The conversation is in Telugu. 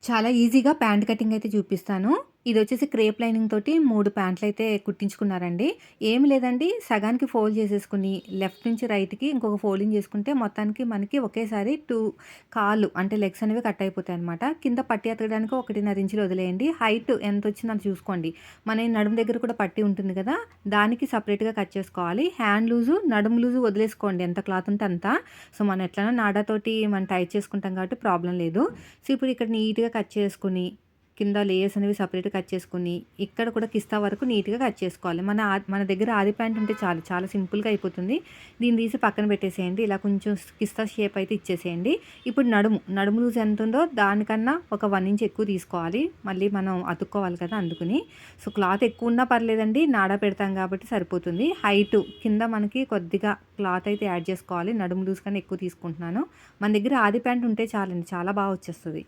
చాలా ఈజీగా ప్యాంట్ కటింగ్ అయితే చూపిస్తాను. ఇదొచ్చేసి క్రేప్ లైనింగ్ తోటి 3 ప్యాంట్లయితే కుట్టించుకున్నారండి. ఏమి లేదండి, సగానికి ఫోల్డ్ చేసేసుకొని లెఫ్ట్ నుంచి రైట్‌కి ఇంకొక ఫోల్డింగ్ చేసుకుంటే మొత్తానికి మనకి ఒకేసారి 2 కాళ్ళు అంటే లెగ్స్ అనేవి కట్ అయిపోతాయన్నమాట. కింద పట్టి ఎతకడానికి 1.5 ఇంచులు వదిలేయండి. హైట్ ఎంతొచ్చిందో అంత చూసుకోండి. మన ఈ నడుము దగ్గర కూడా పట్టి ఉంటుంది కదా! దానికి సెపరేట్‌గా కట్ చేసుకోవాలి. హ్యాండ్ లూజు, నడుము లూజు వదిలేసుకోండి ఎంత క్లాత్ ఉంటే అంత. సో, మనం ఎట్లనో నాడాతోటి మనం టైట్ చేసుకుంటాం కాబట్టి ప్రాబ్లమ్ లేదు. సో, ఇప్పుడు ఇక్కడ నీట్‌గా కట్ చేసుకొని, కింద లేయర్స్ అనేవి సెపరేట్‌గా కట్ చేసుకొని, ఇక్కడ కూడా కిస్తా వరకు నీట్‌గా కట్ చేసుకోవాలి. మన దగ్గర ఆది ప్యాంట్ ఉంటే చాలు. చాలా సింపుల్‌గా అయిపోతుంది. దీన్ని తీసి పక్కన పెట్టేసేయండి. ఇలా కొంచెం కిస్తా షేప్ అయితే ఇచ్చేసేయండి. ఇప్పుడు నడుము లూజ్ ఎంతుందో దానికన్నా ఒక 1 ఇంచ్ ఎక్కువ తీసుకోవాలి. మళ్ళీ మనం అతుక్కోవాలి కదా! అందుకని. సో, క్లాత్ ఎక్కువ ఉన్నా పర్లేదండి. నాడా పెడతాం కాబట్టి సరిపోతుంది. హైటు కింద మనకి కొద్దిగా క్లాత్ అయితే యాడ్ చేసుకోవాలి. నడుము లూజ్ కన్నా ఎక్కువ తీసుకుంటున్నాను. మన దగ్గర ఆది ప్యాంట్ ఉంటే చాలండి. చాలా బాగా వచ్చేస్తది.